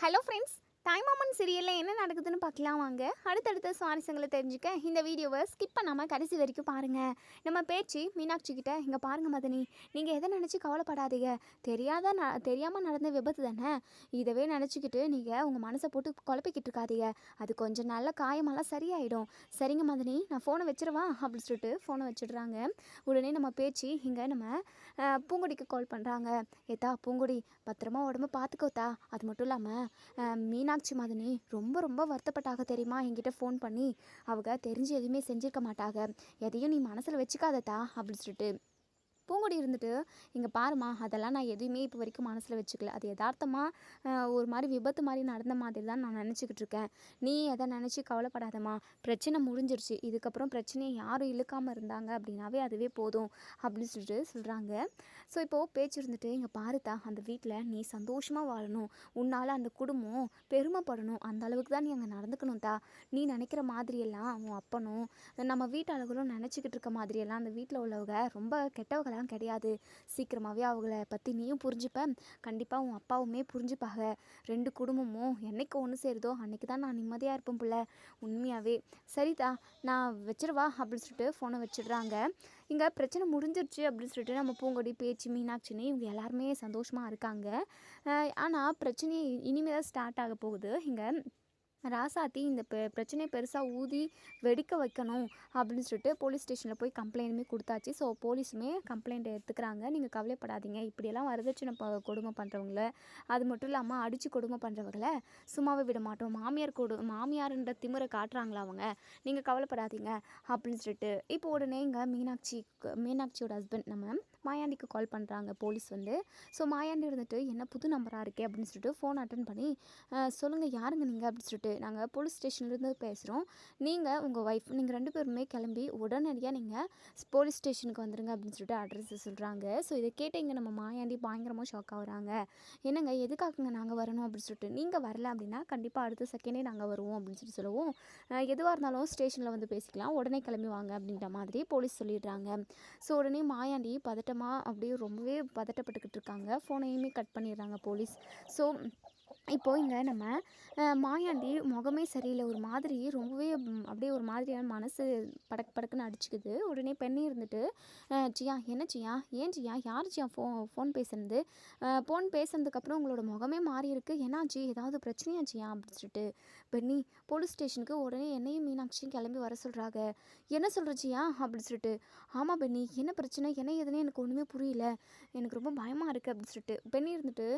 Hello friends, தாய்மாமன் சீரியலில் என்ன நடக்குதுன்னு பார்க்கலாம் வாங்க. அடுத்தடுத்த சுவாரஸ்யங்களை தெரிஞ்சுக்க இந்த வீடியோவை ஸ்கிப் பண்ணாமல் கடைசி வரைக்கும் பாருங்கள். நம்ம பேச்சு மீனாட்சி கிட்ட, இங்கே பாருங்கள் மதனி, நீங்கள் எதை நினச்சி கவலைப்படாதீங்க. தெரியாமல் நடந்த விபத்து தானே, இதவே நினச்சிக்கிட்டு நீங்கள் உங்கள் மனசை போட்டு குழப்பிக்கிட்டு இருக்காதீங்க. அது கொஞ்சம் நல்ல காயமெல்லாம் சரியாயிடும். சரிங்க மதனி, நான் ஃபோனை வச்சிருவா அப்படின்னு சொல்லிட்டு ஃபோனை வச்சிடுறாங்க. உடனே நம்ம பேச்சு இங்கே நம்ம பூங்கொடிக்கு கால் பண்ணுறாங்க. ஏத்தா பூங்கொடி, பத்திரமா உடம்பு பார்த்துக்கோத்தா. அது மட்டும் இல்லாமல் மீனாட்சி மதனி ரொம்ப ரொம்ப வருத்தப்பட்டாக தெரியுமா, என்கிட்ட ஃபோன் பண்ணி. அவங்க தெரிஞ்சு எதுவுமே செஞ்சிருக்க மாட்டாங்க, எதையும் நீ மனசில் வச்சுக்காததா அப்படின்னு சொல்லிட்டு பூங்கொடி இருந்துட்டு, இங்கே பாருமா, அதெல்லாம் நான் எதுவுமே இப்போ வரைக்கும் மனசில் வச்சுக்கல. அது யதார்த்தமாக ஒரு மாதிரி விபத்து மாதிரி நடந்த மாதிரி தான் நான் நினச்சிக்கிட்டு இருக்கேன். நீ எதை நினச்சி கவலைப்படாதம்மா, பிரச்சனை முடிஞ்சிருச்சு. இதுக்கப்புறம் பிரச்சனையை யாரும் இழுக்காமல் இருந்தாங்க அப்படின்னாவே அதுவே போதும் அப்படின்னு சொல்லிட்டு சொல்கிறாங்க. ஸோ இப்போது பேச்சு இருந்துட்டு, இங்கே பாருத்தா, அந்த வீட்டில் நீ சந்தோஷமாக வாழணும், உன்னால் அந்த குடும்பம் பெருமைப்படணும், அந்த அளவுக்கு தான் நீ அங்கே நடந்துக்கணும் தா. நீ நினைக்கிற மாதிரியெல்லாம் உன் அப்பனும் நம்ம வீட்டாளர்களும் நினச்சிக்கிட்டு இருக்க மாதிரியெல்லாம் அந்த வீட்டில் உள்ளவங்க ரொம்ப கெட்டவங்க கிடையாது. சீக்கிரமாகவே அவங்கள பற்றி நீயும் புரிஞ்சுப்ப, கண்டிப்பாக உன் அப்பாவுமே புரிஞ்சுப்பாங்க. ரெண்டு குடும்பமும் என்னைக்கு ஒன்று சேருதோ அன்றைக்கி தான் நான் நிம்மதியாக இருப்பேன் பிள்ளை, உண்மையாகவே. சரிதா, நான் வச்சிருவா அப்படின்னு சொல்லிட்டு ஃபோனை வச்சிடுறாங்க. இங்கே பிரச்சனை முடிஞ்சிருச்சு அப்படின்னு சொல்லிட்டு நம்ம பூங்கொடி, பேச்சு, மீனாட்சினி இவங்க எல்லாருமே சந்தோஷமாக இருக்காங்க. ஆனால் பிரச்சனை இனிமேல் தான் ஸ்டார்ட் ஆக போகுது. இங்கே ராசாத்தி இந்த பிரச்சனையை பெருசாக ஊதி வெடிக்க வைக்கணும் அப்படின்னு சொல்லிட்டு போலீஸ் ஸ்டேஷனில் போய் கம்ப்ளைண்ட்டுமே கொடுத்தாச்சு. ஸோ போலீஸுமே கம்ப்ளைண்ட் எடுத்துக்கிறாங்க. நீங்கள் கவலைப்படாதீங்க, இப்படியெல்லாம் வரதட்சணை கொடுமை பண்ணுறவங்கள, அது மட்டும் இல்லாமல் அடித்து கொடுமை பண்ணுறவங்கள சும்மாவே விட மாட்டோம். மாமியார்ன்ற திமிரை காட்டுறாங்களா அவங்க, நீங்கள் கவலைப்படாதீங்க அப்படின்னு சொல்லிட்டு இப்போ உடனே இங்கே மீனாட்சியோட ஹஸ்பண்ட் நம்ம மாயாண்டிக்கு கால் பண்ணுறாங்க போலீஸ் வந்து. ஸோ மாயாண்டி இருந்துட்டு, என்ன புது நம்பராக இருக்கே அப்படின்னு சொல்லிட்டு ஃபோன் அட்டன் பண்ணி, சொல்லுங்கள் யாருங்க நீங்கள் அப்படின்னு சொல்லிட்டு, நாங்கள் போலீஸ் ஸ்டேஷன்லேருந்து பேசுகிறோம், நீங்கள் உங்கள் ஒய்ஃப் நீங்கள் ரெண்டு பேருமே கிளம்பி உடனடியாக நீங்கள் போலீஸ் ஸ்டேஷனுக்கு வந்துடுங்க அப்படின்னு சொல்லிட்டு அட்ரஸ் சொல்கிறாங்க. ஸோ இதை கேட்ட இங்கே நம்ம மாயாண்டி பயங்கரமாக ஷாக் ஆகுறாங்க. என்னங்க எதுக்காகங்க நாங்கள் வரணும் அப்படின்னு சொல்லிட்டு, நீங்கள் வரல அப்படின்னா கண்டிப்பாக அடுத்த செகண்டே நாங்கள் வருவோம் அப்படின்னு சொல்லி சொல்லுவோம். எதுவாக இருந்தாலும் ஸ்டேஷனில் வந்து பேசிக்கலாம், உடனே கிளம்பி வாங்க அப்படின்ற மாதிரி போலீஸ் சொல்லிடுறாங்க. ஸோ உடனே மாயாண்டி பதட்டமாக அப்படியே ரொம்பவே பதட்டப்பட்டுக்கிட்டு இருக்காங்க. ஃபோனையுமே கட் பண்ணிடுறாங்க போலீஸ். ஸோ இப்போது இங்கே நம்ம மாயாண்டி முகமே சரியில்லை, ஒரு மாதிரி ரொம்பவே அப்படியே ஒரு மாதிரியான மனசு படக்குன்னு அடிச்சுக்குது. உடனே பெண்ணி இருந்துட்டு, ஜியா என்ன ஜியா, ஏன் ஜியா, யார் ஜியா ஃபோன் பேசுனது, ஃபோன் பேசுனதுக்கப்புறம் உங்களோட முகமே மாறி இருக்குது, என்னாச்சு, ஏதாவது பிரச்சனையா ஜியா அப்படின்னு சொல்லிட்டு பெண்ணி போலீஸ் ஸ்டேஷனுக்கு உடனே என்னையும் மீனாட்சியும் கிளம்பி வர சொல்கிறாங்க. என்ன சொல்கிற ஜியா அப்படின்னு சொல்லிட்டு, ஆமாம் பெண்ணி, என்ன பிரச்சனை, என்ன ஏதுன்னு எனக்கு ஒன்றுமே புரியல, எனக்கு ரொம்ப பயமாக இருக்குது அப்படின்னு சொல்லிட்டு பெண்ணி இருந்துட்டு,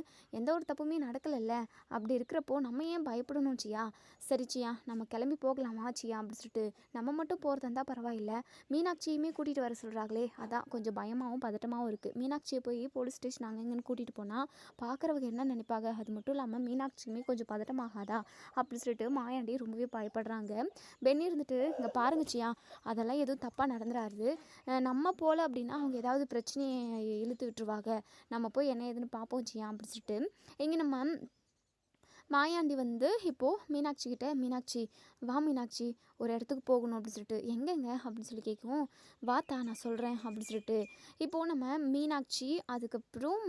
எந்த ஒரு தப்புமே நடக்கலைல்ல, அப்படி இருக்கிறப்போ நம்ம ஏன் பயப்படணும் சியா, சரி சியா நம்ம கிளம்பி போகலாமா சியா அப்படின்னு சொல்லிட்டு, நம்ம மட்டும் போகிறதா இருந்தால் பரவாயில்ல, மீனாட்சியுமே கூட்டிகிட்டு வர சொல்கிறாங்களே, அதான் கொஞ்சம் பயமாகவும் பதட்டமாகவும் இருக்குது. மீனாட்சியை போய் போலீஸ் ஸ்டேஷன் அங்கங்கன்னு கூட்டிகிட்டு போனால் பார்க்குறவங்க என்ன நினைப்பாங்க, அது மட்டும் இல்லாமல் மீனாட்சியுமே கொஞ்சம் பதட்டமாகாதா அப்படின்னு சொல்லிட்டு மாயாண்டி ரொம்பவே பயப்படுறாங்க. பெண்ணி இருந்துட்டு, இங்கே பாருங்க சியா, அதெல்லாம் எதுவும் தப்பாக நடந்துடாது, நம்ம போல் அப்படின்னா அவங்க ஏதாவது பிரச்சனையை இழுத்து விட்டுருவாங்க, நம்ம போய் என்ன ஏதுன்னு பார்ப்போம் சியா அப்படின்னு சொல்லிட்டு இங்கே நம்ம மாயாண்டி வந்து இப்போது மீனாட்சி கிட்ட, மீனாட்சி வா மீனாட்சி, ஒரு இடத்துக்கு போகணும் அப்படின்னு சொல்லிட்டு, எங்கெங்க அப்படின்னு சொல்லி கேட்கவும், வாத்தா நான் சொல்கிறேன் அப்படின்னு சொல்லிட்டு இப்போது நம்ம மீனாட்சி, அதுக்கப்புறம்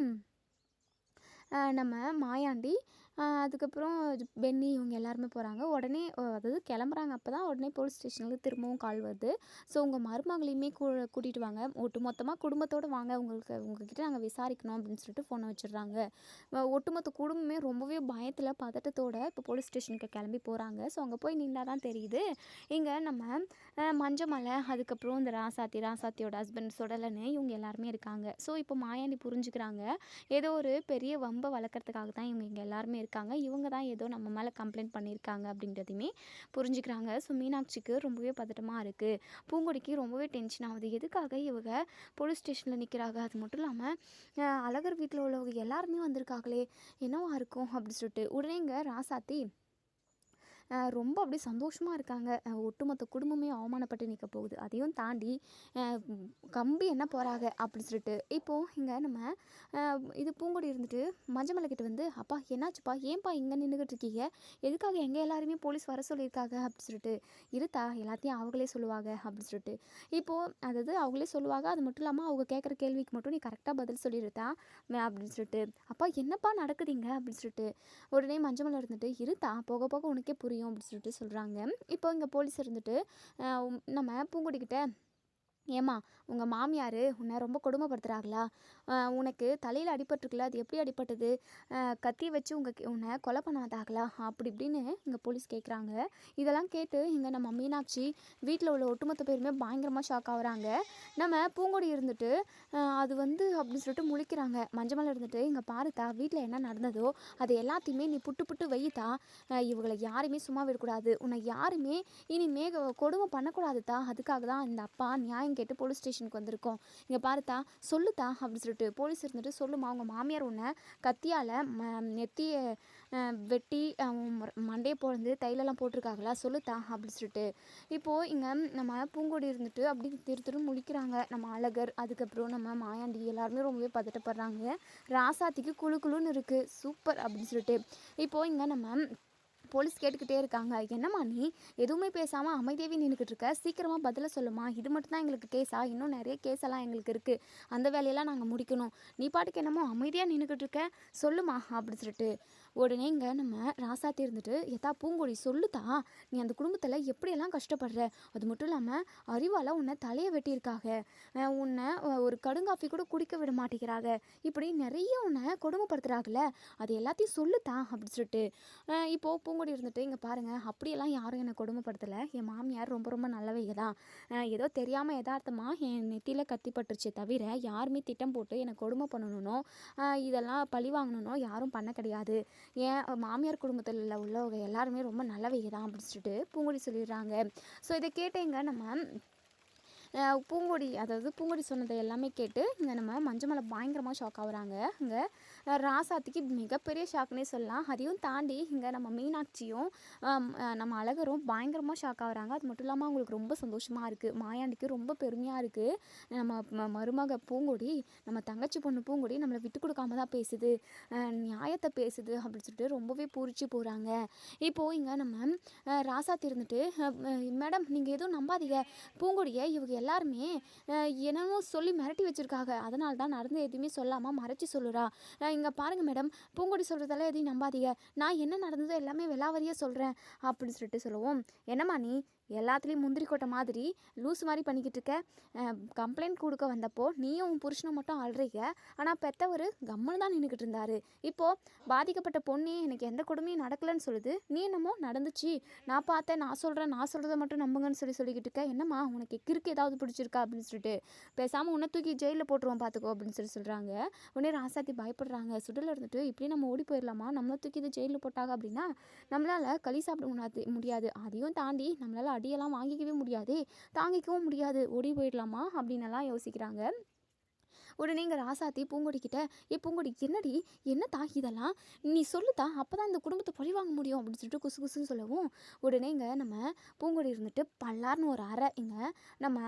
நம்ம மாயாண்டி, அதுக்கப்புறம் பென்னி இவங்க எல்லாருமே போகிறாங்க. உடனே அதாவது கிளம்புறாங்க. அப்போ தான் உடனே போலீஸ் ஸ்டேஷனுக்கு திரும்பவும் கால் வருது. ஸோ உங்கள் மருமகளையுமே கூட்டிகிட்டு வாங்க, ஒட்டுமொத்தமாக குடும்பத்தோடு வாங்க, உங்ககிட்ட நாங்கள் விசாரிக்கணும் அப்படின்னு சொல்லிட்டு ஃபோனை வச்சிடுறாங்க. ஒட்டுமொத்த குடும்பமே ரொம்பவே பயத்தில் பதட்டத்தோடு இப்போ போலீஸ் ஸ்டேஷனுக்கு கிளம்பி போகிறாங்க. ஸோ அங்கே போய் நின்னா தான் தெரியுது, இங்கே நம்ம மஞ்சமலை, அதுக்கப்புறம் இந்த ராசாத்தியோட ஹஸ்பண்ட் சுடலன்னு இவங்க எல்லாருமே இருக்காங்க. ஸோ இப்போ மாயாண்டி புரிஞ்சுக்கிறாங்க, ஏதோ ஒரு பெரிய வம்பை வளர்க்குறதுக்காக தான் இவங்க இங்கே எல்லாருமே இருக்காங்க, இவங்க தான் ஏதோ நம்ம மேலே கம்ப்ளைண்ட் பண்ணியிருக்காங்க அப்படின்றதையுமே புரிஞ்சுக்கிறாங்க. ஸோ மீனாட்சிக்கு ரொம்பவே பதட்டமாக இருக்குது, பூங்கொடிக்கு ரொம்பவே டென்ஷன் ஆகுது, எதுக்காக இவங்க போலீஸ் ஸ்டேஷனில் நிற்கிறாங்க, அது மட்டும் இல்லாமல் அழகர் வீட்டில் உள்ளவங்க எல்லாருமே வந்திருக்காங்களே, என்னவா இருக்கும் அப்படின்னு சொல்லிட்டு உடனே இங்கே ராசாத்தி, ரொம்ப அப்படியே சந்தோஷமாக இருக்காங்க. ஒட்டுமொத்த குடும்பமே அவமானப்பட்டு நிற்க போகுது. அதையும் தாண்டி கம்பி என்ன போகிறாங்க அப்படின்னு சொல்லிட்டு இப்போது இங்கே நம்ம இது பூங்கொடி இருந்துட்டு மஞ்சமலை கிட்ட வந்து, அப்பா என்னாச்சுப்பா, ஏன்பா இங்கே நின்றுக்கிட்டு இருக்கீங்க, எதுக்காக எங்கள் எல்லாருமே போலீஸ் வர சொல்லியிருக்காங்க அப்படின்னு சொல்லிட்டு, இருத்தா எல்லாத்தையும் அவங்களே சொல்லுவாங்க அப்படின்னு சொல்லிட்டு இப்போது அதாவது அவங்களே சொல்லுவாங்க. அது மட்டும் இல்லாமல் அவங்க கேட்குற கேள்விக்கு மட்டும் நீ கரெக்டாக பதில் சொல்லிடுதா அப்படின்னு சொல்லிட்டு, அப்பா என்னப்பா நடக்குதுங்க அப்படின்னு சொல்லிட்டு உடனே மஞ்சமலை இருந்துட்டு, இருத்தா போக போக உனக்கே புரியும் அப்படின்னு சொல்லிட்டு சொல்கிறாங்க. இப்போ இங்கே போலீஸ் இருந்துட்டு நம்ம பூங்கொடிக்கிட்ட, ஏம்மா உங்கள் மாமியார் உன்னை ரொம்ப கொடுமைப்படுத்துகிறாங்களா, உனக்கு தலையில் அடிபட்டிருக்குல்ல அது எப்படி அடிபட்டது, கத்தி வச்சு உன்னை கொலை பண்ணாதாங்களா அப்படி இப்படின்னு இங்கே போலீஸ் கேட்குறாங்க. இதெல்லாம் கேட்டு இங்கே நம்ம மீனாட்சி வீட்டில் உள்ள ஒட்டுமொத்த பேருமே பயங்கரமாக ஷாக் ஆகுறாங்க. நம்ம பூங்கொடி இருந்துட்டு அது வந்து அப்படின்னு சொல்லிட்டு முழிக்கிறாங்க. மஞ்சமலை இருந்துட்டு, இங்கே பாருத்தா வீட்டில் என்ன நடந்ததோ அது எல்லாத்தையுமே நீ புட்டு புட்டு வைத்தா, இவங்களை யாருமே சும்மா விடக்கூடாது, உன்னை யாருமே இனிமே கொடுமை பண்ணக்கூடாதுதா, அதுக்காக தான் இந்த அப்பா நியாயம் கேட்டு போலீஸ் ஸ்டேஷனுக்கு வந்திருக்கோம். இங்கே பாருத்தா சொல்லுத்தா அப்படின்னு சொல்லிட்டு போலீஸ் இருந்துட்டு, சொல்லுமா உங்கள் மாமியார் உன்னை கத்தியால் நெத்தியை வெட்டி மண்டையை பொழந்து தைலெல்லாம் போட்டிருக்காங்களா, சொல்லுத்தா அப்படின்னு சொல்லிட்டு இப்போது இங்கே நம்ம பூங்கொடி இருந்துட்டு அப்படி திரு முழிக்கிறாங்க. நம்ம அழகர், அதுக்கப்புறம் நம்ம மாயாண்டி எல்லாருமே ரொம்பவே பதட்டப்படுறாங்க. ராசாத்திக்கு குழு குழுன்னு இருக்குது, சூப்பர் அப்படின்னு சொல்லிட்டு இப்போது இங்கே நம்ம போலீஸ் கேட்டுக்கிட்டே இருக்காங்க. என்னம்மா நீ எதுவுமே பேசாமல் அமைதியாகவே நின்றுக்கிட்டு இருக்க, சீக்கிரமாக பதில சொல்லுமா, இது மட்டும்தான் எங்களுக்கு கேஸா, இன்னும் நிறைய கேஸெல்லாம் எங்களுக்கு இருக்குது, அந்த வேலையெல்லாம் நாங்கள் முடிக்கணும், நீ பாட்டுக்கு என்னமோ அமைதியாக நின்றுக்கிட்டு இருக்க, சொல்லுமா அப்படின்னு சொல்லிட்டு உடனே இங்கே நம்ம ராசாத்தி இருந்துட்டு, எதா பூங்கொடி சொல்லுதா, நீ அந்த குடும்பத்தில் எப்படியெல்லாம் கஷ்டப்படுற, அது மட்டும் இல்லாமல் அறிவால் உன்னை தலையை வெட்டியிருக்காங்க, உன்னை ஒரு கடுங்காஃபி கூட குடிக்க விட மாட்டேங்கிறாங்க, இப்படி நிறைய உன்னை கொடுமைப்படுத்துகிறாங்கல்ல, அது எல்லாத்தையும் சொல்லுதா அப்படின்னு சொல்லிட்டு இப்போது பூங்கொடி இருந்துட்டு, இங்கே பாருங்கள் அப்படியெல்லாம் யாரும் என்னை கொடுமைப்படுத்தலை, என் மாமியார் ரொம்ப ரொம்ப நல்லவைங்க தான், ஏதோ தெரியாமல் யதார்த்தமாக என் நெத்தியில் கத்தி பட்டுருச்சே தவிர யாருமே திட்டம் போட்டு என்னை கொடுமை பண்ணணுனோ இதெல்லாம் பழி வாங்கணுனோ யாரும் பண்ண கிடையாது, என் மாமியார் குடும்பத்தில் உள்ளவங்க எல்லாருமே ரொம்ப நல்லவைங்க தான் அப்படின்னு சொல்லிட்டு பூங்கொடி சொல்லிடுறாங்க. ஸோ இதை கேட்டேங்க நம்ம பூங்கொடி, அதாவது பூங்கொடி சொன்னதை எல்லாமே கேட்டு இங்கே நம்ம மஞ்சமலை பயங்கரமாக ஷாக் ஆகுறாங்க. இங்கே ராசாத்திக்கு மிகப்பெரிய ஷாக்னே சொல்லலாம். அதையும் தாண்டி இங்கே நம்ம மீனாட்சியும் நம்ம அழகரும் பயங்கரமாக ஷாக் ஆகுறாங்க. அது மட்டும் இல்லாமல் அவங்களுக்கு ரொம்ப சந்தோஷமாக இருக்குது, மாயாண்டிக்கு ரொம்ப பெருமையாக இருக்குது, நம்ம மருமக பூங்கொடி, நம்ம தங்கச்சி பொண்ணு பூங்கொடி நம்மளை விட்டு கொடுக்காம தான் பேசுது, நியாயத்தை பேசுது அப்படின்னு சொல்லிட்டு ரொம்பவே பூரிச்சு போகிறாங்க. இப்போது இங்கே நம்ம ராசாத்தி இருந்துட்டு, மேடம் நீங்கள் எதுவும் நம்பாதீங்க, பூங்கொடியை இவங்க எல்லாருமே என்னமோ சொல்லி மிரட்டி வச்சுருக்காங்க, அதனால தான் நடந்து எதுவுமே சொல்லாமல் மறைச்சி சொல்லுறா, இங்கே பாருங்கள் மேடம் பூங்கொடி சொல்கிறதெல்லாம் எதையும் நம்பாதீங்க, நான் என்ன நடந்ததோ எல்லாமே விலாவரியாக சொல்கிறேன் அப்படின்னு சொல்லிட்டு சொல்லுவோம். என்னம்மா நீ எல்லாத்துலேயும் முந்திரி கொட்டை மாதிரி லூஸ் மாதிரி பண்ணிக்கிட்டு இருக்க, கம்ப்ளைண்ட் கொடுக்க வந்தப்போ நீயும் உன் புருஷனும் மட்டும் அழுறீங்க, ஆனால் பெற்றவர் கம்முன்னு தான் நின்றுக்கிட்டு இருந்தார், இப்போது பாதிக்கப்பட்ட பொண்ணே எனக்கு எந்த கொடுமையும் நடக்கலைன்னு சொல்லுது, நீ என்னமோ நடந்துச்சு, நான் பார்த்தேன், நான் சொல்கிறத மட்டும் நம்புங்கன்னு சொல்லிக்கிட்டு இருக்க, என்னம்மா உனக்கு கிறுக்கு ஏதாவது பிடிச்சிருக்கா அப்படின்னு சொல்லிட்டு, பேசாமல் உன்னை தூக்கி ஜெயிலில் போட்டுருவோம் பார்த்துக்கோ அப்படின்னு சொல்கிறாங்க. உடனே ராசாத்தி பயப்படுறாங்க. சுடலில் இருந்துட்டு, இப்படி நம்ம ஓடி போயிடலாமா, நம்மளை தூக்கி இது ஜெயிலில் போட்டாங்க அப்படின்னா நம்மளால் களி சாப்பிட முடியாது, அதையும் தாண்டி நம்மளால் அடியெல்லாம் வாங்கிக்கவே முடியாது, தாங்கிக்கவும் முடியாது, ஓடி போயிடலாமா அப்படின்னெல்லாம் யோசிக்கிறாங்க. உடனே இங்கே ராசாத்தி பூங்கொடிக்கிட்ட, பூங்கொடி என்னடி என்ன இதெல்லாம் நீ சொல்லுதா, அப்போ தான் இந்த குடும்பத்தை பழி வாங்க முடியும் அப்படின்னு சொல்லிட்டு குசு குசுன்னு சொல்லவும், உடனே இங்கே நம்ம பூங்கொடி இருந்துட்டு பல்லார்னு ஒரு அறை இங்கே நம்ம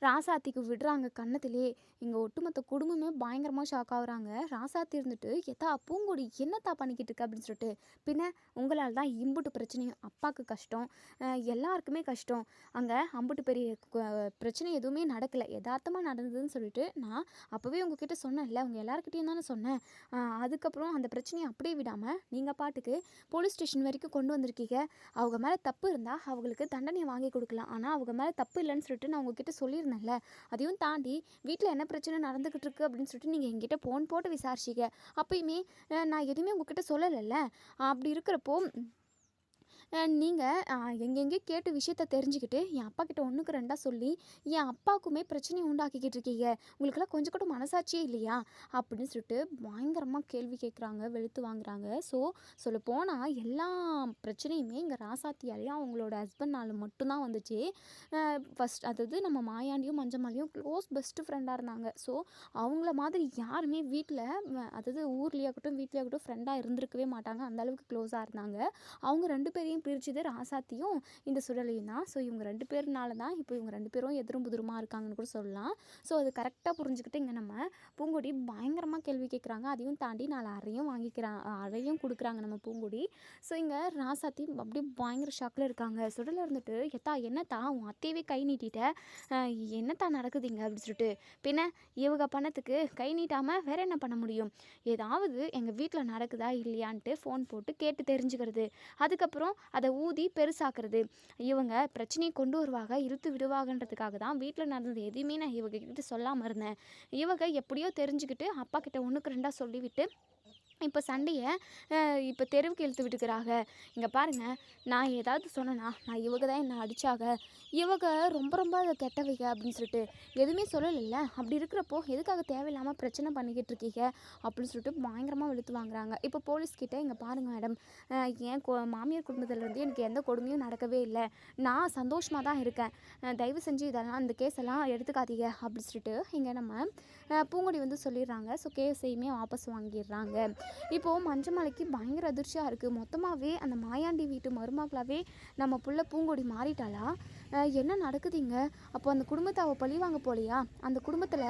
ராசாத்திக்கு விடுறாங்க கன்னத்திலே. இங்கே ஒட்டுமொத்த குடும்பமே பயங்கரமாக ஷாக் ஆகுறாங்க. ராசாத்தி இருந்துட்டு, எதா பூங்கொடி என்னத்தா பண்ணிக்கிட்டு இருக்க அப்படின்னு சொல்லிட்டு, பின்ன உங்களால் தான் இம்புட்டு பிரச்சனையும், அப்பாவுக்கு கஷ்டம், எல்லாருக்குமே கஷ்டம், அங்கே அம்புட்டு பெரிய பிரச்சனை எதுவுமே நடக்கலை, யதார்த்தமாக நடந்ததுன்னு சொல்லிட்டு நான் அப்போவே உங்ககிட்ட சொன்னேன்ல, உங்கள் எல்லாருக்கிட்டையும் தானே சொன்னேன், அதுக்கப்புறம் அந்த பிரச்சனையை அப்படியே விடாமல் நீங்கள் பாட்டுக்கு போலீஸ் ஸ்டேஷன் வரைக்கும் கொண்டு வந்திருக்கீங்க, அவங்க மேலே தப்பு இருந்தால் அவங்களுக்கு தண்டனையை வாங்கி கொடுக்கலாம், ஆனால் அவங்க மேலே தப்பு இல்லைன்னு சொல்லிட்டு நான் உங்ககிட்ட சொல்லியிருந்தேன்ல, அதையும் தாண்டி வீட்டில் என்ன பிரச்சனை நடந்துக்கிட்டு இருக்கு அப்படின்னு சொல்லிட்டு நீங்கள் எங்கிட்ட ஃபோன் போட்டு விசாரிச்சிங்க, அப்பயுமே நான் எதுவுமே உங்ககிட்ட சொல்லலைல்ல, அப்படி இருக்கிறப்போ நீங்கள் எங்கெங்கே கேட்டு விஷயத்த தெரிஞ்சுக்கிட்டு என் அப்பா கிட்ட ஒன்றுக்கு ரெண்டாக சொல்லி என் அப்பாவுக்குமே பிரச்சனையை உண்டாக்கிக்கிட்டு இருக்கீங்க. உங்களுக்கெல்லாம் கொஞ்சம் கூட மனசாட்சியே இல்லையா அப்படின்னு சொல்லிட்டு பயங்கரமாக கேள்வி கேட்குறாங்க, வெளுத்து வாங்குறாங்க. ஸோ சொல்லப்போனால் எல்லா பிரச்சனையுமே இங்கே ராசாத்தியாலேயும் அவங்களோட ஹஸ்பண்ட்னால மட்டும்தான் வந்துச்சு. ஃபஸ்ட் அதாவது நம்ம மாயாண்டியும் மஞ்சமாலையும் க்ளோஸ் பெஸ்ட் ஃப்ரெண்டாக இருந்தாங்க. ஸோ அவங்கள மாதிரி யாருமே வீட்டில் அதாவது ஊர்லேயாகட்டும் வீட்லேயாகட்டும் ஃப்ரெண்டாக இருந்திருக்கவே மாட்டாங்க. அந்தளவுக்கு க்ளோஸாக இருந்தாங்க. அவங்க 2 பேரையும் பிரிச்சது ராசாத்தியும் இந்த சுடலையும் தான். ஸோ இவங்க 2 பேர்னால தான் இப்போ இவங்க 2 பேரும் எதிரும் புதிருமா இருக்காங்கன்னு கூட சொல்லலாம். ஸோ அது கரெக்டாக புரிஞ்சுக்கிட்டு இங்கே நம்ம பூங்கொடி பயங்கரமாக கேள்வி கேட்குறாங்க. அதையும் தாண்டி 4 அறையும் கொடுக்குறாங்க நம்ம பூங்கொடி. ஸோ இங்கே ராசாத்தி அப்படியே பயங்கர ஷாக்கில் இருக்காங்க. சுடலை இருந்துட்டு எத்தா என்னத்தா உன் அத்தையவே கை நீட்டிட்ட, என்னத்தா நடக்குதுங்க அப்படின்னு சொல்லிட்டு, பின்ன இவங்க பணத்துக்கு கை நீட்டாமல் வேற என்ன பண்ண முடியும், ஏதாவது எங்கள் வீட்டில் நடக்குதா இல்லையான்ட்டு ஃபோன் போட்டு கேட்டு தெரிஞ்சுக்கிறது, அதுக்கப்புறம் அதை ஊதி பெருசாக்குறது, இவங்க பிரச்சனையை கொண்டு வருவாங்க இழுத்து விடுவாங்கன்றதுக்காக தான் வீட்டில் நடந்தது எதையுமே நான் இவங்க கிட்ட சொல்லாமல் இருந்தேன். இவங்க எப்படியோ தெரிஞ்சுக்கிட்டு அப்பா கிட்ட ஒன்றுக்கு ரெண்டாக சொல்லிவிட்டு இப்போ சண்டையை இப்போ தெருவுக்கு இழுத்து விட்டுக்கிறாங்க. இங்கே பாருங்கள், நான் ஏதாவது சொன்னேன்னா நான் இவங்க தான் என்னை அடித்தாங்க, இவங்க ரொம்ப ரொம்ப அதை கெட்டவைங்க அப்படின்னு சொல்லிட்டு எதுவுமே சொல்லலைல்ல. அப்படி இருக்கிறப்போ எதுக்காக தேவையில்லாமல் பிரச்சனை பண்ணிக்கிட்டு இருக்கீங்க அப்படின்னு சொல்லிட்டு பயங்கரமாக வெளுத்து வாங்குறாங்க. இப்போ போலீஸ்கிட்ட இங்கே பாருங்கள் மேடம், என் மாமியார் குடும்பத்திலேருந்து எனக்கு எந்த கொடுமையும் நடக்கவே இல்லை, நான் சந்தோஷமாக தான் இருக்கேன், தயவு செஞ்சு இதெல்லாம் இந்த கேஸ் எல்லாம் எடுத்துக்காதீங்க அப்படின்னு சொல்லிட்டு இங்கே நம்ம பூங்கொடி வந்து சொல்லிடுறாங்க. ஸோ கேஸையுமே வாபஸ் வாங்கிடுறாங்க. இப்போது மஞ்சமலைக்கு பயங்கர அதிர்ச்சியாக இருக்குது. மொத்தமாகவே அந்த மாயாண்டி வீட்டு மருமகளாகவே நம்ம புள்ள பூங்கொடி மாறிட்டாளா, என்ன நடக்குதுங்க? அப்போ அந்த குடும்பத்தை அவள் பழி வாங்க போலையா, அந்த குடும்பத்தில்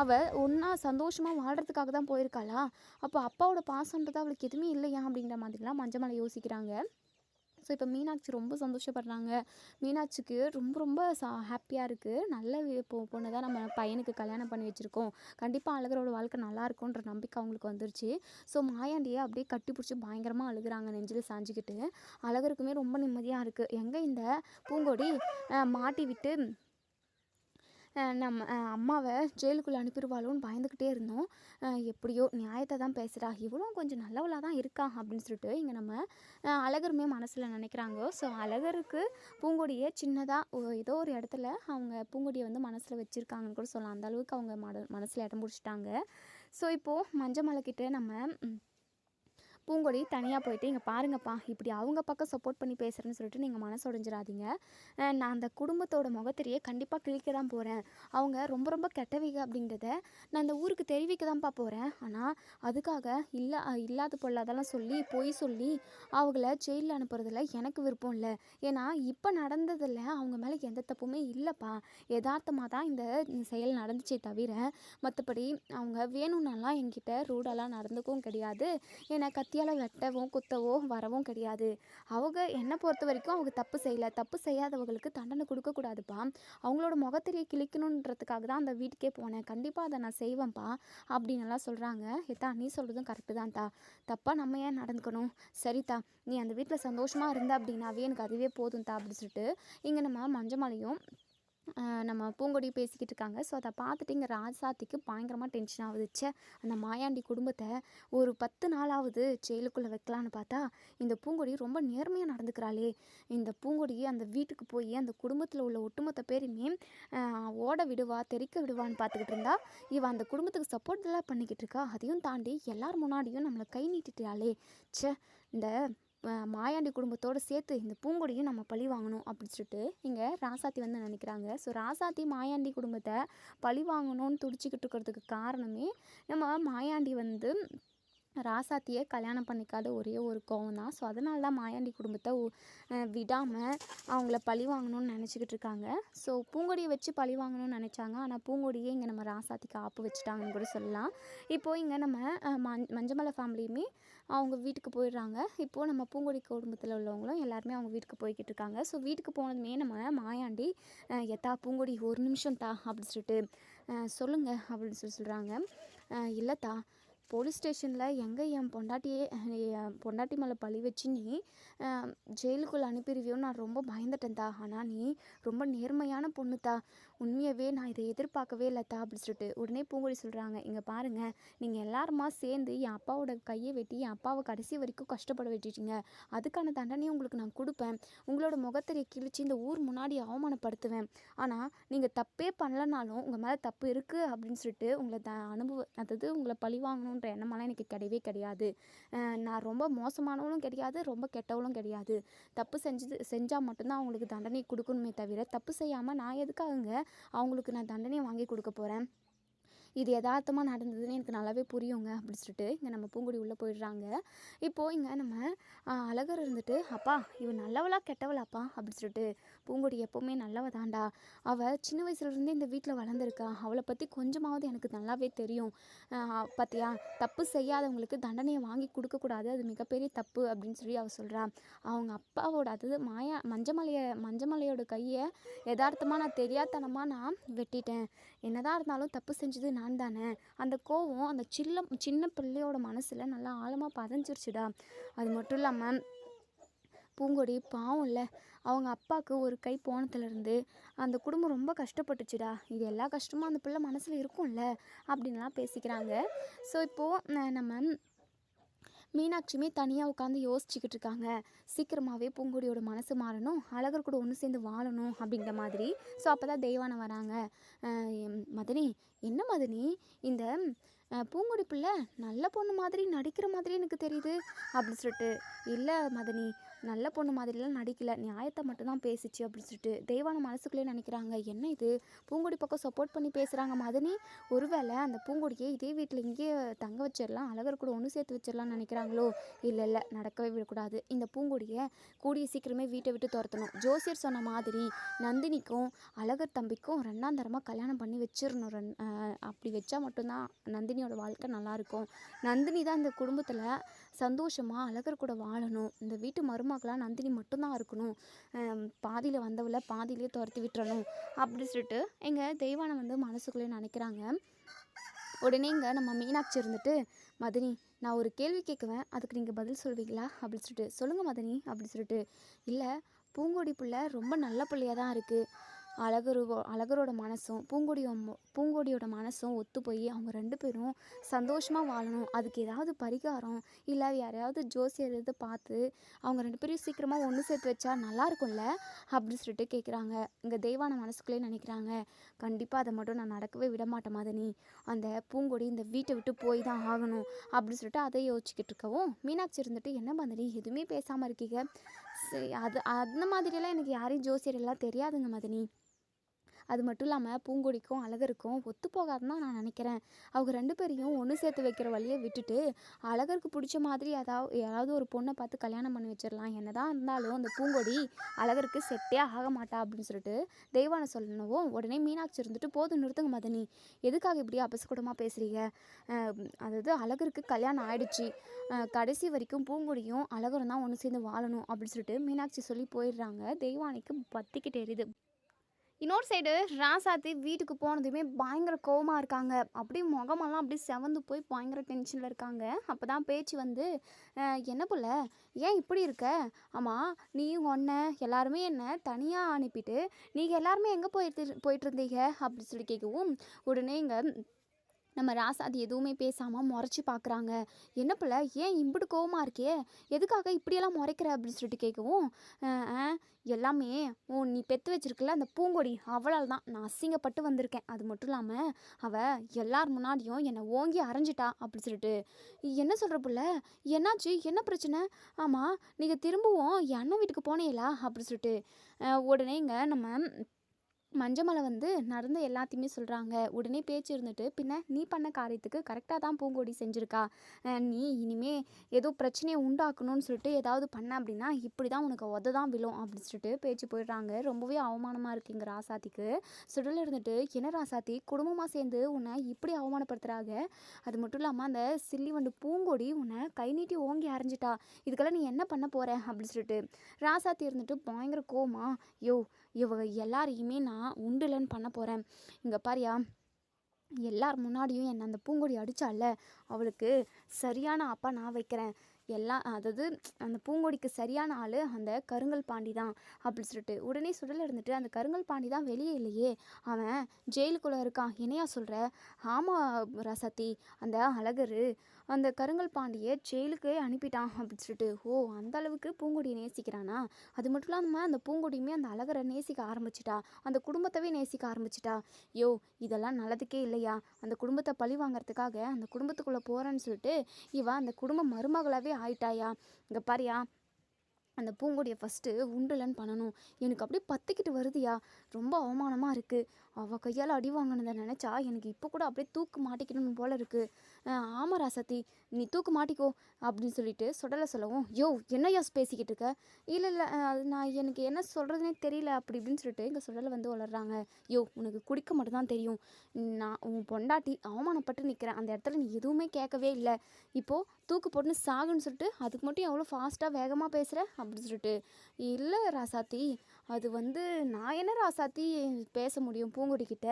அவள் ஒன்றா சந்தோஷமாக வாழ்கிறதுக்காக தான் போயிருக்காளா, அப்போ அப்பாவோட பாசன்றது அவளுக்கு எதுவுமே இல்லையா அப்படிங்கிற மாதிரிலாம் மஞ்சமலை யோசிக்கிறாங்க. ஸோ இப்போ மீனாட்சி ரொம்ப சந்தோஷப்படுறாங்க. மீனாட்சிக்கு ரொம்ப ரொம்ப ஹாப்பியாக இருக்குது. நல்ல பொண்ணு தான் நம்ம பையனுக்கு கல்யாணம் பண்ணி வச்சுருக்கோம், கண்டிப்பாக அழகரோட வாழ்க்கை நல்லா இருக்கும்ன்ற நம்பிக்கை அவங்களுக்கு வந்துருச்சு. ஸோ மாயாண்டியை அப்படியே கட்டி பிடிச்சி பயங்கரமாக அழுகுறாங்க நெஞ்சில் சாஞ்சிக்கிட்டு. அழகருக்குமே ரொம்ப நிம்மதியாக இருக்குது. எங்கே இந்த பூங்கொடி மாட்டி விட்டு நம்ம அம்மாவை ஜெயிலுக்குள்ளே அனுப்பிடுவாளோன்னு பயந்துக்கிட்டே இருந்தோம். எப்படியோ நியாயத்தை தான் பேசுகிறா, இவளும் கொஞ்சம் நல்லவளாக தான் இருக்கா அப்படின்னு சொல்லிட்டு இங்கே நம்ம அழகருமே மனசில் நினைக்கிறாங்க. ஸோ அழகருக்கு பூங்கொடியை சின்னதாக ஏதோ ஒரு இடத்துல அவங்க பூங்கொடியை வந்து மனசில் வச்சுருக்காங்கன்னு கூட சொல்லலாம். அந்தளவுக்கு அவங்க மனசில் இடம் பிடிச்சிட்டாங்க. ஸோ இப்போது மஞ்சமலைக்கிட்ட நம்ம பூங்கொடி தனியாக போயிட்டு, இங்கே பாருங்கப்பா, இப்படி அவங்க பக்கம் சப்போர்ட் பண்ணி பேசுகிறேன்னு சொல்லிட்டு நீங்கள் மனசு உடைஞ்சிடாதீங்க. நான் அந்த குடும்பத்தோட முகத்திரையை கண்டிப்பாக கிழிக்க தான் போகிறேன். அவங்க ரொம்ப ரொம்ப கெட்டவிங்க அப்படின்றத நான் இந்த ஊருக்கு தெரிவிக்க தான்ப்பா போகிறேன். ஆனால் அதுக்காக இல்லாத பொல்லாதெல்லாம் சொல்லி பொய் சொல்லி அவங்கள ஜெயிலில் அனுப்புறதில்ல எனக்கு விருப்பம் இல்லை. ஏன்னா இப்போ நடந்ததில் அவங்க மேலே எந்த தப்புமே இல்லைப்பா, யதார்த்தமாக தான் இந்த செயல் நடந்துச்சே தவிர மற்றபடி அவங்க வேணும்னாலாம் என்கிட்ட ரூடெல்லாம் நடந்துக்கவும் கிடையாது, ஏன்னா கத்தியால் வெட்டவும் குத்தவோ வரவும் கிடையாது. அவங்க என்னை பொறுத்த வரைக்கும் அவங்க தப்பு செய்யலை, தப்பு செய்யாதவங்களுக்கு தண்டனை கொடுக்கக்கூடாதுப்பா, அவங்களோட முகத்திரையை கிழிக்கணுன்றதுக்காக தான் அந்த வீட்டுக்கே போனேன், கண்டிப்பாக அதை நான் செய்வேன்ப்பா அப்படின்னு எல்லாம் சொல்கிறாங்க. ஏத்தா நீ சொல்கிறதும் கரெக்டு தான்தா, தப்பாக நம்ம ஏன் நடந்துக்கணும், சரிதா நீ அந்த வீட்டில் சந்தோஷமாக இருந்த அப்படின்னாவே எனக்கு அதுவே போதும்தா அப்படின்னு சொல்லிட்டு இங்கே நம்ம மஞ்சமலையும் நம்ம பூங்கொடி பேசிக்கிட்டு இருக்காங்க. ஸோ அதை பார்த்துட்டு இங்கே ராசாத்திக்கு பயங்கரமாக டென்ஷன் ஆகுதுச்சு. அந்த மாயாண்டி குடும்பத்தை ஒரு 10 நாளாவது ஜெயிலுக்குள்ளே வைக்கலான்னு பார்த்தா இந்த பூங்கொடி ரொம்ப நேர்மையாக நடந்துக்கிறாளே, இந்த பூங்கொடி அந்த வீட்டுக்கு போய் அந்த குடும்பத்தில் உள்ள ஒட்டுமொத்த பேருமே ஓட விடுவா தெறிக்க விடுவான்னு பார்த்துக்கிட்டு இருந்தா இவன் அந்த குடும்பத்துக்கு சப்போர்ட் எல்லாம் பண்ணிக்கிட்டு இருக்கா. அதையும் தாண்டி எல்லார் முன்னாடியும் நம்மளை கை நீட்டிட்டாளே, ச்சே இந்த மாயாண்டி குடும்பத்தோடு சேர்த்து இந்த பூங்கொடியும் நம்ம பழி வாங்கணும் அப்படின்னு சொல்லிட்டு இங்கே ராசாத்தி வந்து நினைக்கிறாங்க. ஸோ ராசாத்தி மாயாண்டி குடும்பத்தை பழி வாங்கணும்னு துடிச்சிக்கிட்டு இருக்கிறதுக்கு காரணமே நம்ம மாயாண்டி வந்து ராசாத்தியை கல்யாணம் பண்ணிக்காத ஒரே ஒரு கோவம் தான். ஸோ அதனால தான் மாயாண்டி குடும்பத்தை விடாமல் அவங்கள பழி வாங்கணும்னு நினச்சிக்கிட்டு இருக்காங்க. ஸோ பூங்கொடியை வச்சு பழி வாங்கணும்னு நினச்சாங்க, ஆனால் பூங்கொடியே இங்கே நம்ம ராசாத்திக்கு ஆப்பு வச்சுட்டாங்கன்னு கூட சொல்லலாம். இப்போது இங்கே நம்ம மஞ்சமலை ஃபேமிலியுமே அவங்க வீட்டுக்கு போயிடுறாங்க. இப்போது நம்ம பூங்கொடி குடும்பத்தில் உள்ளவங்களும் எல்லாருமே அவங்க வீட்டுக்கு போய்கிட்டு இருக்காங்க. ஸோ வீட்டுக்கு போனதுமே நம்ம மாயாண்டி எத்தா பூங்கொடி ஒரு நிமிஷம் தா அப்படின்னு சொல்லிட்டு சொல்லுங்கள் அப்படின்னு சொல்கிறாங்க. இல்லைத்தா, போலீஸ் ஸ்டேஷனில் எங்கே என் பொண்டாட்டி மேலே பழி வச்சு நீ ஜெயிலுக்குள்ளே அனுப்பிடுவியோன்னு நான் ரொம்ப பயந்துட்டேன்தா, ஆனால் நீ ரொம்ப நேர்மையான பொண்ணுத்தா, உண்மையாகவே நான் இதை எதிர்பார்க்கவே இல்லைத்தா அப்படின்னு சொல்லிட்டு உடனே பூங்கொடி சொல்கிறாங்க, இங்கே பாருங்கள், நீங்கள் எல்லாருமா சேர்ந்து என் அப்பாவோட கையை வெட்டி என் அப்பாவை கடைசி வரைக்கும் கஷ்டப்பட விட்டுட்டீங்க. அதுக்கான தண்டனையும் உங்களுக்கு நான் கொடுப்பேன். உங்களோட முகத்திரையை கிழிச்சு இந்த ஊர் முன்னாடி அவமானப்படுத்துவேன். ஆனால் நீங்கள் தப்பே பண்ணலனாலும் உங்கள் மேலே தப்பு இருக்குது அப்படின்னு சொல்லிட்டு உங்களை அதாவது உங்களை பழி வாங்கணுன்ற எண்ணமெல்லாம் எனக்கு கிடையவே கிடையாது. நான் ரொம்ப மோசமானவளும் கிடையாது, ரொம்ப கெட்டவளும் கிடையாது. தப்பு செஞ்சால் மட்டும்தான் அவங்களுக்கு தண்டனை கொடுக்கணுமே தவிர, தப்பு செய்யாமல் நான் எதுக்காகங்க அவங்களுக்கு நான் தண்டனையை வாங்கி கொடுக்க போகிறேன்? இது யதார்த்தமாக நடந்ததுன்னு எனக்கு நல்லாவே புரியுங்க அப்படின்னு சொல்லிட்டு இங்கே நம்ம பூங்குடி உள்ளே போயிடுறாங்க. இப்போது இங்கே நம்ம அழகர் இருந்துட்டு, அப்பா இவன் நல்லவளா கெட்டவளாப்பா அப்படின்னு சொல்லிட்டு, பூங்குடி எப்போவுமே நல்லவ தாண்டா, அவள் சின்ன வயசுலேருந்தே இந்த வீட்டில் வளர்ந்துருக்கா, அவளை பற்றி கொஞ்சமாவது எனக்கு நல்லாவே தெரியும். பார்த்தியா, தப்பு செய்யாதவங்களுக்கு தண்டனையை வாங்கி கொடுக்கக்கூடாது, அது மிகப்பெரிய தப்பு அப்படின்னு சொல்லி அவள் சொல்கிறா. அவங்க அப்பாவோட அதாவது மஞ்சமலையோட கையை யதார்த்தமாக நான் தெரியாதனமாக நான் வெட்டிட்டேன். என்னதான் இருந்தாலும் தப்பு செஞ்சது நான் தானே. அந்த கோவம் அந்த சின்ன பிள்ளையோட மனசில் நல்லா ஆழமாக பதிஞ்சிருச்சுடா. அது மட்டும் இல்லாமல் பூங்கொடி பாவம் இல்லை, அவங்க அப்பாவுக்கு ஒரு கை போனதுலேருந்து அந்த குடும்பம் ரொம்ப கஷ்டப்பட்டுச்சுடா. இது எல்லா கஷ்டமும் அந்த பிள்ளை மனசில் இருக்கும்ல அப்படின்லாம் பேசிக்கிறாங்க. ஸோ இப்போது நம்ம மீனாட்சியுமே தனியாக உட்காந்து யோசிச்சுக்கிட்டு இருக்காங்க. சீக்கிரமாகவே பூங்கொடியோட மனசு மாறணும், அழகர் கூட ஒன்று சேர்ந்து வாழணும் அப்படிங்கிற மாதிரி. ஸோ அப்போ தான் தெய்வானை வராங்க. மதனி, என்ன மதனி, இந்த பூங்கொடி பிள்ளை நல்ல பொண்ணு மாதிரி நடிக்கிற மாதிரி எனக்கு தெரியுது அப்படின்னு சொல்லிட்டு, இல்லை மதனி, நல்ல பொண்ணு மாதிரிலாம் நடிக்கல, நியாயத்தை மட்டும்தான் பேசிச்சு அப்படின்னு சொல்லிட்டு தெய்வான மனசுக்குள்ளே நினைக்கிறாங்க. என்ன இது, பூங்கொடி பக்கம் சப்போர்ட் பண்ணி பேசுகிறாங்க மதனி, ஒருவேளை அந்த பூங்கொடியை இதே வீட்டில் இங்கேயே தங்க வச்சிடலாம், அழகர் கூட ஒன்று சேர்த்து வச்சிடலாம்னு நினைக்கிறாங்களோ? இல்லை, நடக்கவே விடக்கூடாது. இந்த பூங்கொடியை கூடிய சீக்கிரமே வீட்டை விட்டு துரத்தணும். ஜோசியர் சொன்ன மாதிரி நந்தினிக்கும் அழகர் தம்பிக்கும் 2ஆம் தரமாக கல்யாணம் பண்ணி வச்சிடணும். அப்படி வச்சா மட்டும்தான் நந்தினியோட வாழ்க்கை நல்லாயிருக்கும். நந்தினி தான் இந்த குடும்பத்தில் சந்தோஷமாக அழகர் கூட வாழணும். இந்த வீட்டு மருமகளாக நந்தினி மட்டும்தான் இருக்கணும். பாதியில் வந்தவளை பாதியிலே துரத்தி விட்டுறணும் அப்படி சொல்லிட்டு எங்கள் தெய்வானை மனசுக்குள்ளே நினைக்கிறாங்க. உடனே இங்கே நம்ம மீனாட்சி இருந்துட்டு, மதனி, நான் ஒரு கேள்வி கேட்குவேன், அதுக்கு நீங்கள் பதில் சொல்வீங்களா அப்படின்னு சொல்லிட்டு, சொல்லுங்கள் மதனி அப்படின்னு சொல்லிட்டு. இல்லை, பூங்கொடி பிள்ளை ரொம்ப நல்ல பிள்ளையாக தான் இருக்குது. அழகரோட மனசும் பூங்கொடியோட மனசும் ஒத்து போய் அவங்க 2 பேரும் சந்தோஷமாக வாழணும். அதுக்கு ஏதாவது பரிகாரம் இல்லை யாரையாவது ஜோசியர் எதாவது பார்த்து அவங்க 2 பேரையும் சீக்கிரமாக ஒன்று சேர்த்து வச்சா நல்லா இருக்கும்ல அப்படின்னு சொல்லிட்டு கேட்குறாங்க. இங்கே தெய்வான மனசுக்குள்ளே நினைக்கிறாங்க, கண்டிப்பாக அதை மட்டும் நான் நடக்கவே விட மாட்டேன் மதனி, அந்த பூங்கொடி இந்த வீட்டை விட்டு போய் தான் ஆகணும் அப்படின்னு சொல்லிட்டு அதை யோசிச்சுக்கிட்டு இருக்கவும், மீனாட்சி இருந்துட்டு, என்ன மதனி எதுவுமே பேசாமல் இருக்கீங்க? அந்த மாதிரியெல்லாம் எனக்கு யாரையும் ஜோசியர் எல்லாம் தெரியாதுங்க மதனி. அது மட்டும் இல்லாமல் பூங்கொடிக்கும் அழகருக்கும் ஒத்து போகாதுன்னு தான் நான் நினைக்கிறேன். அவங்க 2 பேரையும் ஒன்று சேர்த்து வைக்கிற வழியை விட்டுட்டு அழகருக்கு பிடிச்ச மாதிரி யாராவது ஒரு பொண்ணை பார்த்து கல்யாணம் பண்ணி வச்சிடலாம். என்னதான் இருந்தாலும் அந்த பூங்கொடி அழகருக்கு செட்டே ஆக மாட்டா அப்படின்னு சொல்லிட்டு தெய்வானை சொல்லணும். உடனே மீனாட்சி இருந்துட்டு, போதும் நிறுத்துங்க மதனி, எதுக்காக இப்படி அபசகுடமாக பேசுகிறீங்க? அதாவது அழகருக்கு கல்யாணம் ஆயிடுச்சு, கடைசி வரைக்கும் பூங்கொடியும் அழகரும் தான் ஒன்று சேர்ந்து வாழணும் அப்படின்னு சொல்லிட்டு மீனாட்சி சொல்லி போயிடுறாங்க. தெய்வானைக்கு பத்திக்கிட்டு எரியுது. இன்னொரு சைடு ராசாத்தி வீட்டுக்கு போனதுமே பயங்கர கோவமாக இருக்காங்க. அப்படியே முகமெல்லாம் அப்படியே செவந்து போய் பயங்கர டென்ஷனில் இருக்காங்க. அப்போ தான் பேச்சு என்ன புள்ள, ஏன் இப்படி இருக்க? ஆமாம், நீயும் ஒன்றை எல்லாருமே என்னை தனியாக அனுப்பிட்டு நீங்கள் எல்லாருமே எங்கே போயிட்டு இருந்தீங்க அப்படின்னு சொல்லி கேட்கவும், உடனே இங்கே நம்ம ராசாதி எதுவுமே பேசாமல் முறைச்சி பார்க்குறாங்க. என்ன பிள்ளை, ஏன் இம்பிட்டு கோவமாக இருக்கே, எதுக்காக இப்படியெல்லாம் முறைக்கிற அப்படின்னு சொல்லிட்டு கேட்கவும், எல்லாமே நீ பெற்று வச்சிருக்கல அந்த பூங்கொடி, அவளால் தான் நான் அசிங்கப்பட்டு வந்திருக்கேன். அது மட்டும் இல்லாமல் அவள் எல்லார் முன்னாடியும் என்னை ஓங்கி அரைஞ்சிட்டா அப்படி சொல்லிட்டு. என்ன சொல்கிற பிள்ளை, என்னாச்சு, என்ன பிரச்சனை? ஆமாம், நீங்கள் திரும்பவும் என் அண்ணன் வீட்டுக்கு போனீங்களா அப்படி சொல்லிட்டு உடனே இங்கே நம்ம மஞ்சமலை நடந்த எல்லாத்தையுமே சொல்கிறாங்க. உடனே பேச்சு இருந்துட்டு, பின்ன நீ பண்ண காரியத்துக்கு கரெக்டாக தான் பூங்கொடி செஞ்சுருக்கா, நீ இனிமே ஏதோ பிரச்சனையை உண்டாக்கணும்னு சொல்லிட்டு ஏதாவது பண்ண அப்படின்னா இப்படி தான் உனக்கு தான் விழும் அப்படின்னு சொல்லிட்டு பேச்சு போயிடுறாங்க. ரொம்பவே அவமானமாக இருக்குங்க ராசாத்திக்கு. சுடலில் இருந்துட்டு, என்ன ராசாத்தி, குடும்பமாக சேர்ந்து உன்னை இப்படி அவமானப்படுத்துகிறாங்க, அது மட்டும் இல்லாமல் அந்த சில்லி பூங்கொடி உன்னை கை நீட்டி ஓங்கி அரைஞ்சிட்டா, இதுக்கெல்லாம் நீ என்ன பண்ண போகிற அப்படின்னு சொல்லிட்டு ராசாத்தி இருந்துட்டு பயங்கர கோமா, எல்லாரையுமே நான் உண்டுலன்னு பண்ண போகிறேன். இங்கே பாரியா, எல்லார் முன்னாடியும் என்னை அந்த பூங்கொடி அடித்தால, அவளுக்கு சரியான அப்பா நான் வைக்கிறேன். எல்லாம் அதாவது அந்த பூங்கொடிக்கு சரியான ஆள் அந்த கருங்கல் பாண்டி தான் அப்படின்னு சொல்லிட்டு உடனே சுடலை இருந்துட்டு அந்த கருங்கல் பாண்டி தான் வெளியே இல்லையே, அவன் ஜெயிலுக்குள்ளே இருக்கான், என்னையா சொல்கிற? ஆமாம் ராசாத்தி, அந்த அழகரு அந்த கருங்கல் பாண்டியை ஜெயிலுக்கே அனுப்பிட்டான் அப்படின்னு சொல்லிட்டு. ஓ, அந்த அளவுக்கு பூங்கொடியை நேசிக்கிறானா? அது மட்டும் இல்லாமல் அந்த பூங்கொடியுமே அந்த அழகரை நேசிக்க ஆரம்பிச்சிட்டா, அந்த குடும்பத்தவே நேசிக்க ஆரம்பிச்சிட்டா. யோ, இதெல்லாம் நல்லதுக்கே இல்லையா? அந்த குடும்பத்தை பழி வாங்கறதுக்காக அந்த குடும்பத்துக்குள்ளே போகிறேன்னு சொல்லிட்டு இவன் அந்த குடும்ப மருமகளாகவே ஆயிட்டாயா? இங்கே பாரியா, அந்த பூங்கொடியை ஃபஸ்ட்டு உண்டுலன்னு பண்ணணும். எனக்கு அப்படியே பற்றிக்கிட்டு வருதுயா, ரொம்ப அவமானமாக இருக்குது. அவள் கையால் அடி வாங்கினதை நினச்சா எனக்கு இப்போ கூட அப்படியே தூக்கு மாட்டிக்கணும் போல இருக்குது. ஆமாம் ராசத்தி, நீ தூக்கு மாட்டிக்கோ அப்படின்னு சொல்லிட்டு சுடலை சொல்லவும், யோ என்னையா பேசிக்கிட்டு இருக்க? இல்லை இல்லை, அது நான் எனக்கு என்ன சொல்கிறதுனே தெரியல அப்படி இப்படின்னு சொல்லிட்டு இங்கே சுடலை வந்து வளர்றாங்க. யோ, உனக்கு குடிக்க மட்டும்தான் தெரியும். நான் உன் பொண்டாட்டி அவமானப்பட்டு நிற்கிறேன், அந்த இடத்துல நீ எதுவுமே கேட்கவே இல்லை. இப்போது தூக்கு போட்டுன்னு சாகுன்னு சொல்லிட்டு அதுக்கு மட்டும் எவ்வளோ ஃபாஸ்ட்டாக வேகமாக பேசுகிற அப்படின்னு சொல்லிட்டு. இல்லை ராசாத்தி, அது வந்து நான் என்ன ராசாத்தி பேச முடியும் பூங்கொடிக்கிட்ட?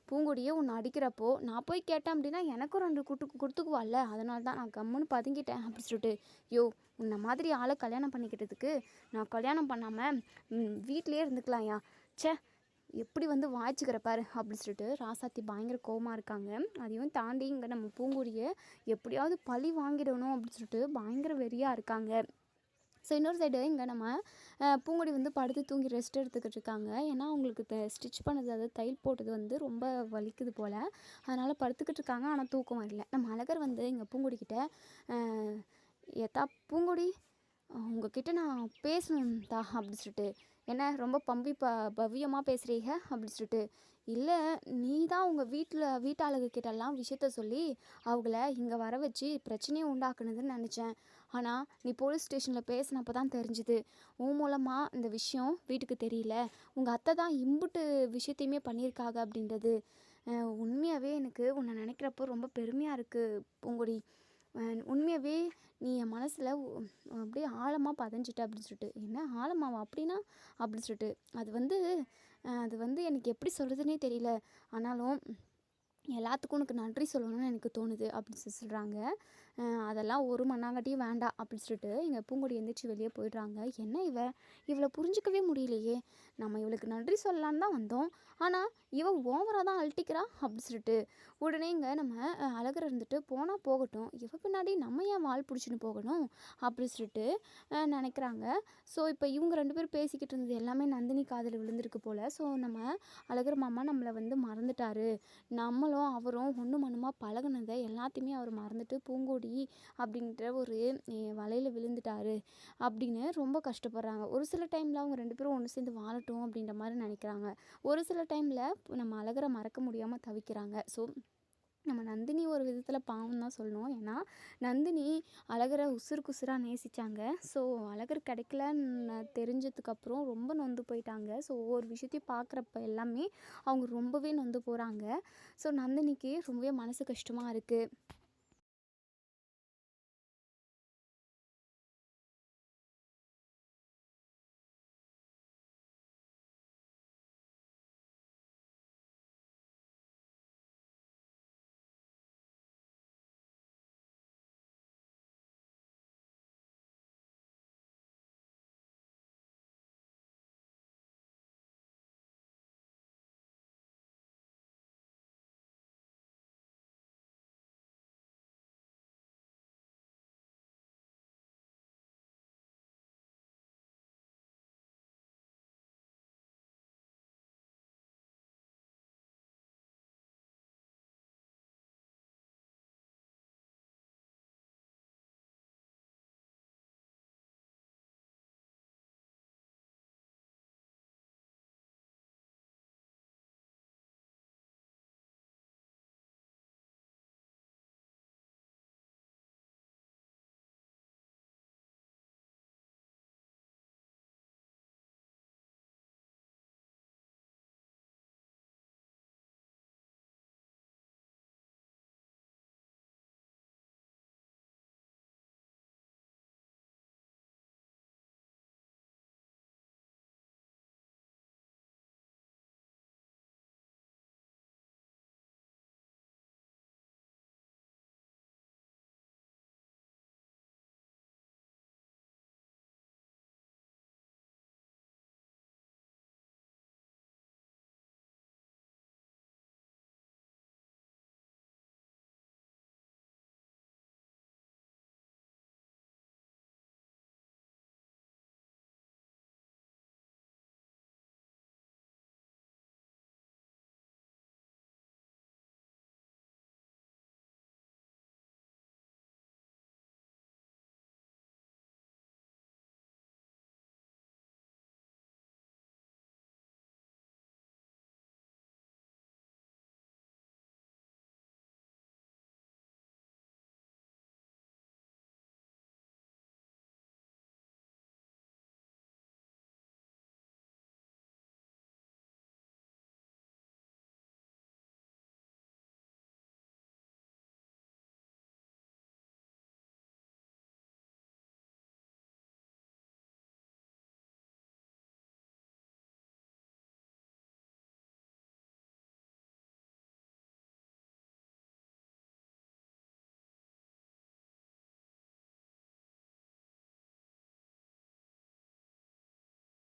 பூங்கொடியே உன்னை அடிக்கிறப்போ நான் போய் கேட்டேன் அப்படின்னா எனக்கும் 2 கொடுத்துக்குவாள்ல, அதனால தான் நான் கம்முன்னு பதுங்கிட்டேன் அப்படின்னு சொல்லிட்டு. யோ, உன்னை மாதிரி ஆளை கல்யாணம் பண்ணிக்கிட்டதுக்கு நான் கல்யாணம் பண்ணாமல் வீட்டிலே இருந்துக்கலாம்யா. ச்சே, எப்படி வந்து வாய்ச்சிக்கிற பாரு அப்படின்னு சொல்லிட்டு ராசாத்தி பயங்கர கோவமாக இருக்காங்க. அதையும் தாண்டி இங்கே நம்ம பூங்கொடியை எப்படியாவது பழி வாங்கிடணும் அப்படின்னு சொல்லிட்டு பயங்கர வெறியாக இருக்காங்க. ஸோ இன்னொரு சைடு இங்கே நம்ம பூங்கொடி வந்து படுத்து தூங்கி ரெஸ்ட் எடுத்துக்கிட்டு இருக்காங்க. ஏன்னா அவங்களுக்கு ஸ்டிச் பண்ணது, அதாவது தையல் போட்டது வந்து ரொம்ப வலிக்குது போல், அதனால் படுத்துக்கிட்டு இருக்காங்க. ஆனால் தூக்கம் வரல. நம்ம அழகர் வந்து இங்கே பூங்கொடிக்கிட்ட, ஏத்தா பூங்கொடி, உங்ககிட்ட நான் பேசணும் தா அப்படின்னு சொல்லிட்டு. என்ன ரொம்ப பவ்யமாக பேசுகிறீங்க அப்படின்னு சொல்லிட்டு. இல்லை, நீ தான் உங்கள் வீட்டாளுகிட்டெல்லாம் விஷயத்த சொல்லி அவங்கள இங்கே வர வச்சு பிரச்சனையை உண்டாக்குனதுன்னு நினச்சேன். ஆனால் நீ போலீஸ் ஸ்டேஷனில் பேசினப்போ தான் தெரிஞ்சுது உன் மூலமாக இந்த விஷயம் வீட்டுக்கு தெரியல, உங்கள் அத்தை தான் இம்புட்டு விஷயத்தையுமே பண்ணியிருக்காங்க அப்படின்றது. உண்மையாகவே எனக்கு உன்னை நினைக்கிறப்போ ரொம்ப பெருமையாக இருக்குது பூங்கொடி. உண்மையாகவே நீ என் மனசில் அப்படியே ஆழமாக பதிஞ்சிட்ட அப்படின்னு சொல்லிட்டு. என்ன ஆழமாவா அப்படின்னா அப்படின்னு சொல்லிட்டு. அது வந்து எனக்கு எப்படி சொல்கிறதுனே தெரியல, ஆனாலும் எல்லாத்துக்கும் உனக்கு நன்றி சொல்லணும்னு எனக்கு தோணுது அப்படின்னு சொல்கிறாங்க. அதெல்லாம் ஒரு மண்ணாங்கட்டியும் வேண்டாம் அப்படின்னு சொல்லிட்டு இங்கே பூங்கொடி எந்திரிச்சு வெளியே போயிடுறாங்க. என்ன இவளை புரிஞ்சிக்கவே முடியலையே, நம்ம இவளுக்கு நன்றி சொல்லலான்னு தான் வந்தோம், ஆனால் இவள் ஓவராக தான் அழட்டிக்கிறா அப்படின்னு சொல்லிட்டு. உடனே இங்கே நம்ம அழகர் இருந்துட்டு போனால் போகட்டும், இவ பின்னாடி நம்ம ஏன் வால் பிடிச்சின்னு போகணும் அப்படி சொல்லிட்டு நினைக்கிறாங்க. ஸோ இப்போ இவங்க 2 பேரும் பேசிக்கிட்டு இருந்தது எல்லாமே நந்தினி காதில் விழுந்திருக்கு போல். ஸோ நம்ம அழகர் மாமா நம்மளை வந்து மறந்துட்டாரு, நம்மளும் அவரும் ஒன்று மண்ணுமாக பழகுனதை எல்லாத்தையுமே அவர் மறந்துட்டு பூங்கொடி அப்படின்ற ஒரு வலையில் விழுந்துட்டாரு அப்படின்னு ரொம்ப கஷ்டப்படுறாங்க. ஒரு சில டைமில் அவங்க 2 பேரும் ஒன்று சேர்ந்து வாழட்டும் அப்படின்ற மாதிரி நினைக்கிறாங்க. ஒரு சில டைமில் நம்ம அழகரை மறக்க முடியாமல் தவிக்கிறாங்க. ஸோ நம்ம நந்தினி ஒரு விதத்தில் பாவம் தான் சொல்லணும். ஏன்னா நந்தினி அழகரை உசுராக நேசித்தாங்க. ஸோ அழகர் கிடைக்கலன்னு தெரிஞ்சதுக்கப்புறம் ரொம்ப நொந்து போயிட்டாங்க. ஸோ ஒவ்வொரு விஷயத்தையும் பார்க்குறப்ப எல்லாமே அவங்க ரொம்பவே நொந்து போகிறாங்க. ஸோ நந்தினிக்கு ரொம்பவே மனசு கஷ்டமாக இருக்குது.